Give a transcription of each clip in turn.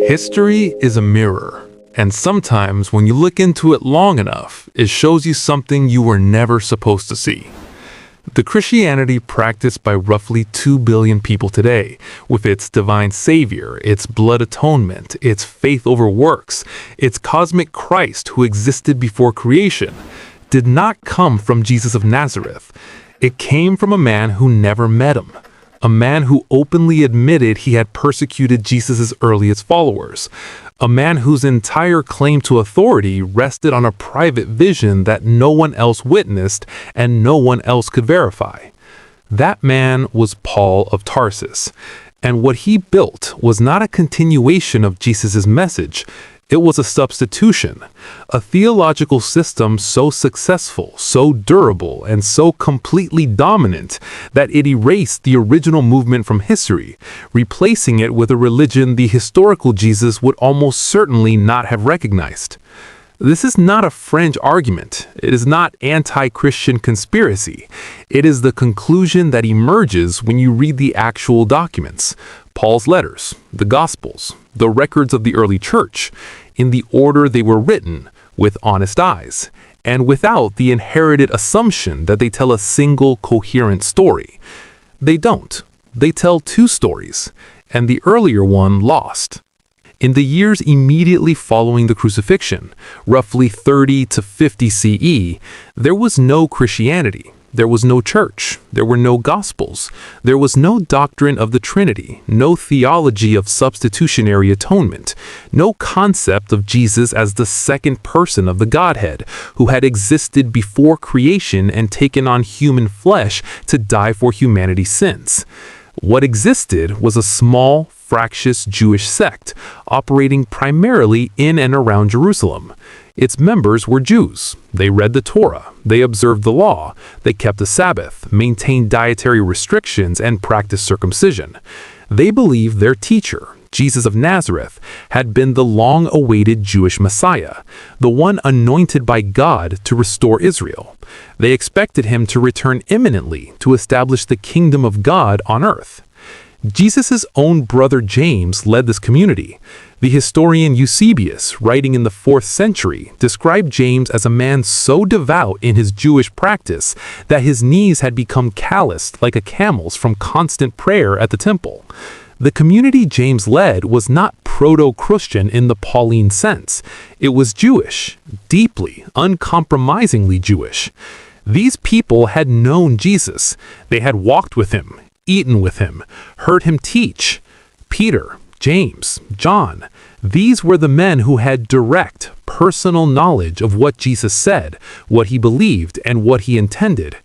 History is a mirror, and sometimes when you look into it long enough, it shows you something you were never supposed to see. The Christianity practiced by roughly 2 billion people today, with its divine savior, its blood atonement, its faith over works, its cosmic Christ who existed before creation, did not come from Jesus of Nazareth. It came from a man who never met him. A man who openly admitted he had persecuted Jesus' earliest followers. A man whose entire claim to authority rested on a private vision that no one else witnessed and no one else could verify. That man was Paul of Tarsus, and what he built was not a continuation of Jesus' message. It was a substitution, a theological system so successful, so durable, and so completely dominant that it erased the original movement from history, replacing it with a religion the historical Jesus would almost certainly not have recognized. This is not a fringe argument. It is not anti-Christian conspiracy. It is the conclusion that emerges when you read the actual documents, Paul's letters, the Gospels, the records of the early church, in the order they were written, with honest eyes, and without the inherited assumption that they tell a single coherent story. They don't. They tell two stories, and the earlier one lost. In the years immediately following the crucifixion, roughly 30 to 50 CE, there was no Christianity. There was no church. There were no gospels. There was no doctrine of the Trinity, no theology of substitutionary atonement, no concept of Jesus as the second person of the Godhead, who had existed before creation and taken on human flesh to die for humanity's sins. What existed was a small, fractious Jewish sect operating primarily in and around Jerusalem. Its members were Jews. They read the Torah, they observed the law, they kept the Sabbath, maintained dietary restrictions, and practiced circumcision. They believed their teacher, Jesus of Nazareth, had been the long-awaited Jewish Messiah, the one anointed by God to restore Israel. They expected him to return imminently to establish the kingdom of God on earth. Jesus' own brother James led this community. The historian Eusebius, writing in the 4th century, described James as a man so devout in his Jewish practice that his knees had become calloused like a camel's from constant prayer at the temple. The community James led was not proto-Christian in the Pauline sense. It was Jewish, deeply, uncompromisingly Jewish. These people had known Jesus. They had walked with him, eaten with him, heard him teach. Peter, James, John, these were the men who had direct, personal knowledge of what Jesus said, what he believed, and what he intended.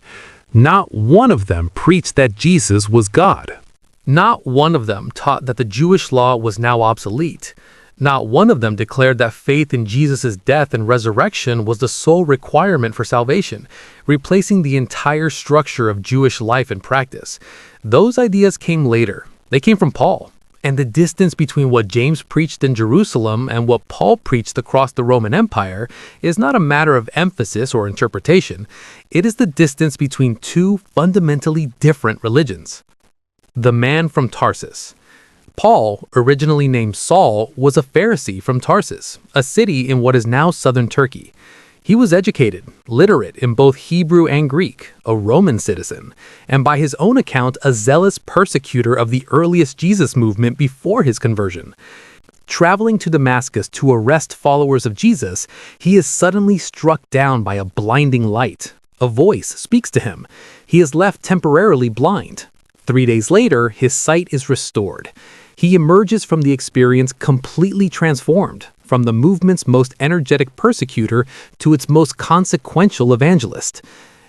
Not one of them preached that Jesus was God. Not one of them taught that the Jewish law was now obsolete. Not one of them declared that faith in Jesus' death and resurrection was the sole requirement for salvation, replacing the entire structure of Jewish life and practice. Those ideas came later. They came from Paul. And the distance between what James preached in Jerusalem and what Paul preached across the Roman Empire is not a matter of emphasis or interpretation. It is the distance between two fundamentally different religions. The man from Tarsus. Paul, originally named Saul, was a Pharisee from Tarsus, a city in what is now southern Turkey. He was educated, literate in both Hebrew and Greek, a Roman citizen, and by his own account, a zealous persecutor of the earliest Jesus movement before his conversion. Traveling to Damascus to arrest followers of Jesus, he is suddenly struck down by a blinding light. A voice speaks to him. He is left temporarily blind. 3 days later, his sight is restored. He emerges from the experience completely transformed, from the movement's most energetic persecutor to its most consequential evangelist.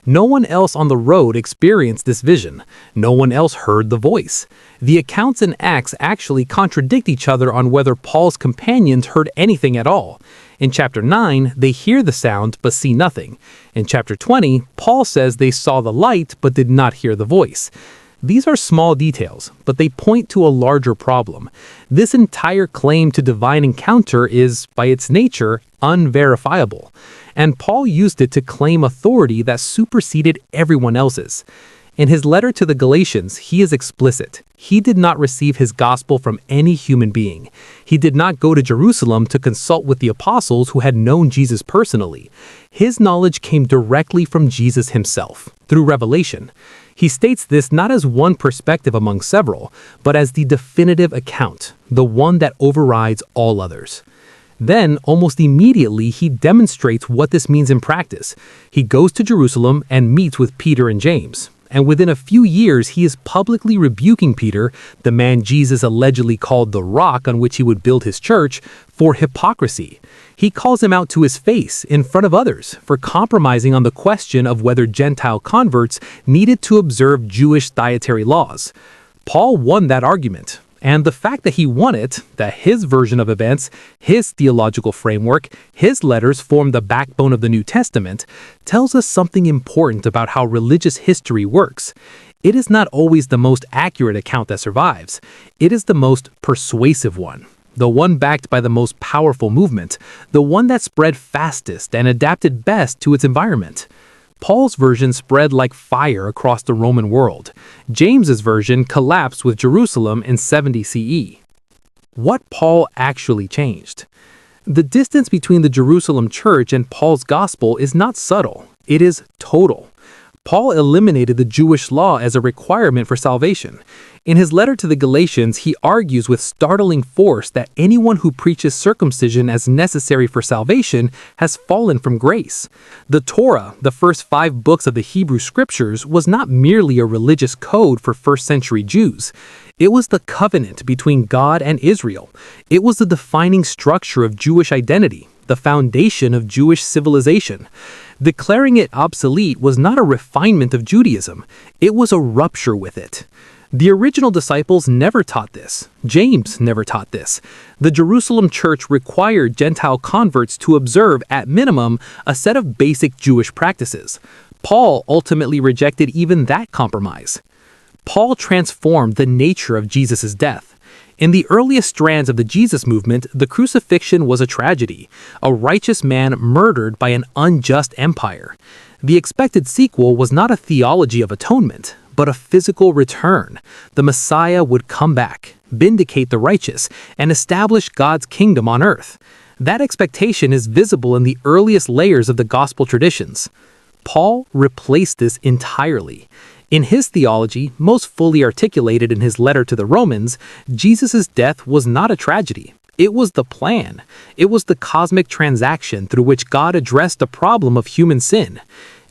No one else on the road experienced this vision. No one else heard the voice. The accounts in Acts actually contradict each other on whether Paul's companions heard anything at all. In chapter 9, they hear the sound but see nothing. In chapter 20, Paul says they saw the light but did not hear the voice. These are small details, but they point to a larger problem. This entire claim to divine encounter is, by its nature, unverifiable, and Paul used it to claim authority that superseded everyone else's. In his letter to the Galatians, he is explicit. He did not receive his gospel from any human being. He did not go to Jerusalem to consult with the apostles who had known Jesus personally. His knowledge came directly from Jesus himself, through revelation. He states this not as one perspective among several, but as the definitive account, the one that overrides all others. Then, almost immediately, he demonstrates what this means in practice. He goes to Jerusalem and meets with Peter and James. And within a few years, he is publicly rebuking Peter, the man Jesus allegedly called the rock on which he would build his church, for hypocrisy. He calls him out to his face in front of others for compromising on the question of whether Gentile converts needed to observe Jewish dietary laws. Paul won that argument. And the fact that he won it, that his version of events, his theological framework, his letters form the backbone of the New Testament, tells us something important about how religious history works. It is not always the most accurate account that survives. It is the most persuasive one, the one backed by the most powerful movement, the one that spread fastest and adapted best to its environment. Paul's version spread like fire across the Roman world. James's version collapsed with Jerusalem in 70 CE. What Paul actually changed? The distance between the Jerusalem church and Paul's gospel is not subtle. It is total. Paul eliminated the Jewish law as a requirement for salvation. In his letter to the Galatians, he argues with startling force that anyone who preaches circumcision as necessary for salvation has fallen from grace. The Torah, the first 5 books of the Hebrew Scriptures, was not merely a religious code for first-century Jews. It was the covenant between God and Israel. It was the defining structure of Jewish identity, the foundation of Jewish civilization. Declaring it obsolete was not a refinement of Judaism. It was a rupture with it. The original disciples never taught this. James never taught this. The Jerusalem church required Gentile converts to observe, at minimum, a set of basic Jewish practices. Paul ultimately rejected even that compromise. Paul transformed the nature of Jesus' death. In the earliest strands of the Jesus movement, the crucifixion was a tragedy, a righteous man murdered by an unjust empire. The expected sequel was not a theology of atonement, but a physical return. The Messiah would come back, vindicate the righteous, and establish God's kingdom on earth. That expectation is visible in the earliest layers of the gospel traditions. Paul replaced this entirely. In his theology, most fully articulated in his letter to the Romans, Jesus' death was not a tragedy. It was the plan. It was the cosmic transaction through which God addressed the problem of human sin.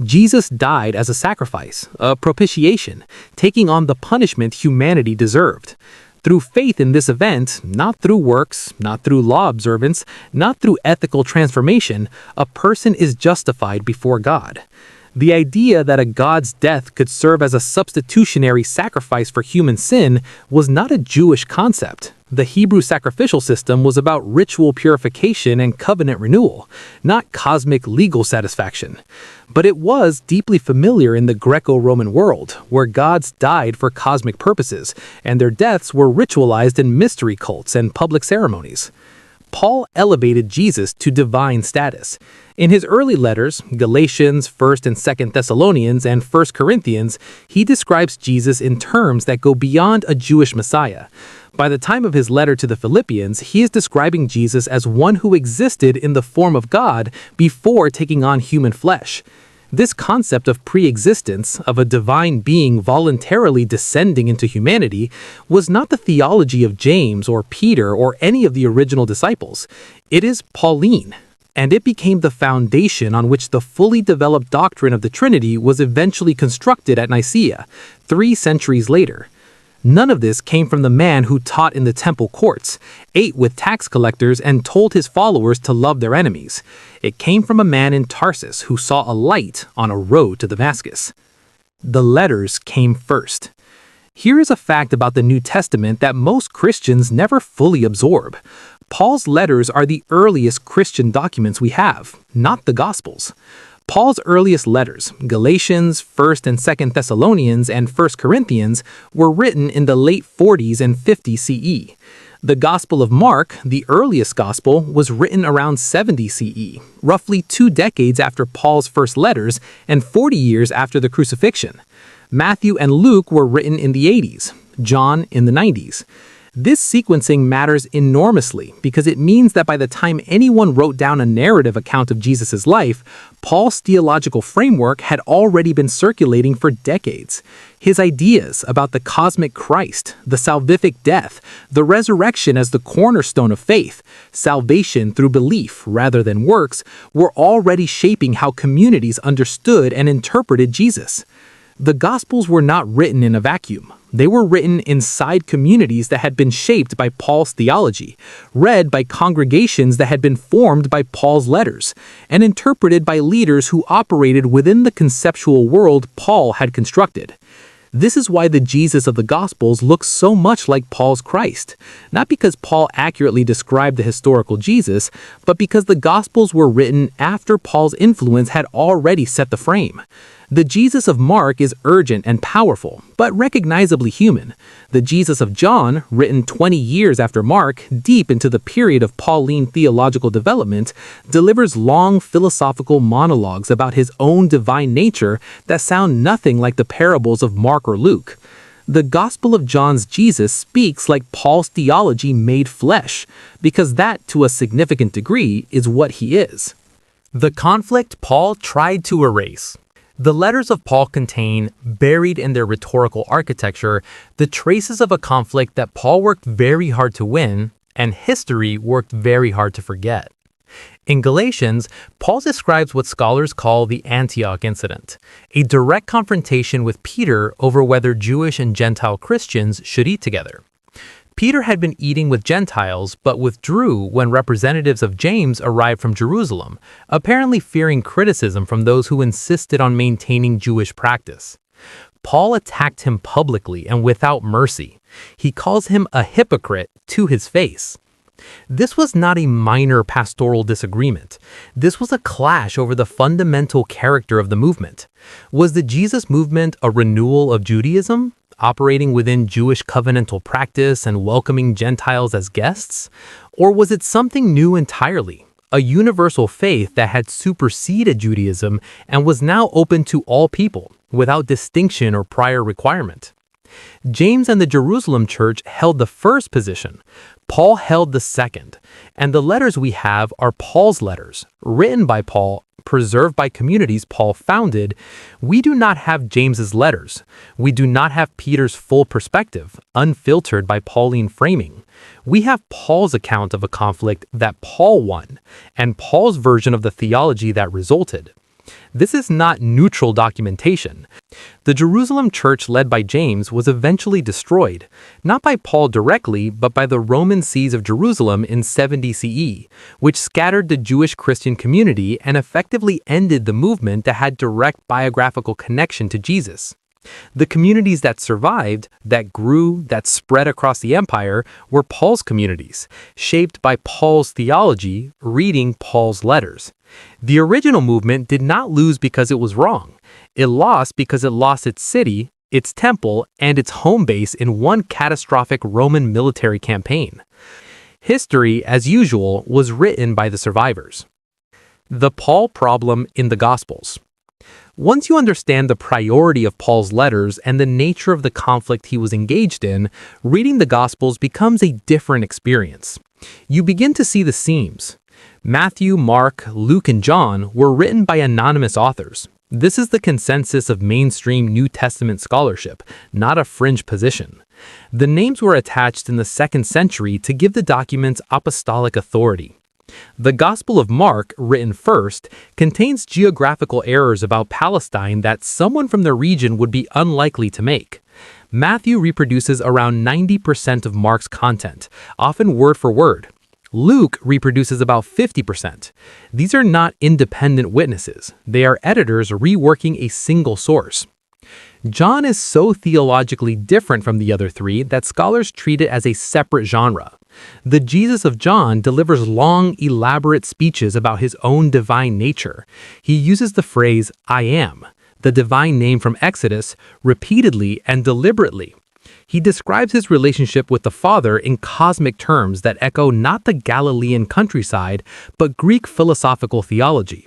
Jesus died as a sacrifice, a propitiation, taking on the punishment humanity deserved. Through faith in this event, not through works, not through law observance, not through ethical transformation, a person is justified before God. The idea that a God's death could serve as a substitutionary sacrifice for human sin was not a Jewish concept. The Hebrew sacrificial system was about ritual purification and covenant renewal, not cosmic legal satisfaction. But it was deeply familiar in the Greco-Roman world, where gods died for cosmic purposes, and their deaths were ritualized in mystery cults and public ceremonies. Paul elevated Jesus to divine status. In his early letters, Galatians, 1st and 2nd Thessalonians, and 1st Corinthians, he describes Jesus in terms that go beyond a Jewish Messiah. By the time of his letter to the Philippians, he is describing Jesus as one who existed in the form of God before taking on human flesh. This concept of pre-existence, of a divine being voluntarily descending into humanity, was not the theology of James or Peter or any of the original disciples. It is Pauline, and it became the foundation on which the fully developed doctrine of the Trinity was eventually constructed at Nicaea, 3 centuries later. None of this came from the man who taught in the temple courts, ate with tax collectors, and told his followers to love their enemies. It came from a man in Tarsus who saw a light on a road to Damascus. The letters came first. Here is a fact about the New Testament that most Christians never fully absorb. Paul's letters are the earliest Christian documents we have, not the Gospels. Paul's earliest letters, Galatians, 1st and 2nd Thessalonians, and 1st Corinthians, were written in the late 40s and 50s CE. The Gospel of Mark, the earliest Gospel, was written around 70 CE, roughly 2 decades after Paul's first letters and 40 years after the crucifixion. Matthew and Luke were written in the 80s, John in the 90s. This sequencing matters enormously because it means that by the time anyone wrote down a narrative account of Jesus' life, Paul's theological framework had already been circulating for decades. His ideas about the cosmic Christ, the salvific death, the resurrection as the cornerstone of faith, salvation through belief rather than works, were already shaping how communities understood and interpreted Jesus. The Gospels were not written in a vacuum. They were written inside communities that had been shaped by Paul's theology, read by congregations that had been formed by Paul's letters, and interpreted by leaders who operated within the conceptual world Paul had constructed. This is why the Jesus of the Gospels looks so much like Paul's Christ, not because Paul accurately described the historical Jesus, but because the Gospels were written after Paul's influence had already set the frame. The Jesus of Mark is urgent and powerful, but recognizably human. The Jesus of John, written 20 years after Mark, deep into the period of Pauline theological development, delivers long philosophical monologues about his own divine nature that sound nothing like the parables of Mark or Luke. The Gospel of John's Jesus speaks like Paul's theology made flesh, because that, to a significant degree, is what he is. The conflict Paul tried to erase. The letters of Paul contain, buried in their rhetorical architecture, the traces of a conflict that Paul worked very hard to win, and history worked very hard to forget. In Galatians, Paul describes what scholars call the Antioch incident, a direct confrontation with Peter over whether Jewish and Gentile Christians should eat together. Peter had been eating with Gentiles, but withdrew when representatives of James arrived from Jerusalem, apparently fearing criticism from those who insisted on maintaining Jewish practice. Paul attacked him publicly and without mercy. He calls him a hypocrite to his face. This was not a minor pastoral disagreement. This was a clash over the fundamental character of the movement. Was the Jesus movement a renewal of Judaism, operating within Jewish covenantal practice and welcoming Gentiles as guests? Or was it something new entirely, a universal faith that had superseded Judaism and was now open to all people, without distinction or prior requirement? James and the Jerusalem church held the first position. Paul held the second, and the letters we have are Paul's letters, written by Paul, preserved by communities Paul founded. We do not have James's letters. We do not have Peter's full perspective, unfiltered by Pauline framing. We have Paul's account of a conflict that Paul won, and Paul's version of the theology that resulted. This is not neutral documentation. The Jerusalem church led by James was eventually destroyed, not by Paul directly, but by the Roman sees of Jerusalem in 70 CE, which scattered the Jewish Christian community and effectively ended the movement that had direct biographical connection to Jesus. The communities that survived, that grew, that spread across the empire were Paul's communities, shaped by Paul's theology, reading Paul's letters. The original movement did not lose because it was wrong. It lost because it lost its city, its temple, and its home base in one catastrophic Roman military campaign. History, as usual, was written by the survivors. The Paul problem in the Gospels. Once you understand the priority of Paul's letters and the nature of the conflict he was engaged in, reading the Gospels becomes a different experience. You begin to see the seams. Matthew, Mark, Luke, and John were written by anonymous authors. This is the consensus of mainstream New Testament scholarship, not a fringe position. The names were attached in the 2nd century to give the documents apostolic authority. The Gospel of Mark, written first, contains geographical errors about Palestine that someone from the region would be unlikely to make. Matthew reproduces around 90% of Mark's content, often word for word. Luke reproduces about 50%. These are not independent witnesses. They are editors reworking a single source. John is so theologically different from the other three that scholars treat it as a separate genre. The Jesus of John delivers long, elaborate speeches about his own divine nature. He uses the phrase, "I am," the divine name from Exodus, repeatedly and deliberately. He describes his relationship with the Father in cosmic terms that echo not the Galilean countryside, but Greek philosophical theology.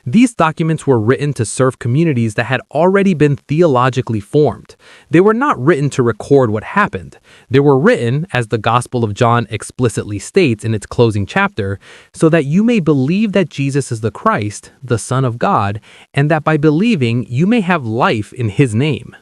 These documents were written to serve communities that had already been theologically formed. They were not written to record what happened. They were written, as the Gospel of John explicitly states in its closing chapter, so that you may believe that Jesus is the Christ, the Son of God, and that by believing you may have life in his name.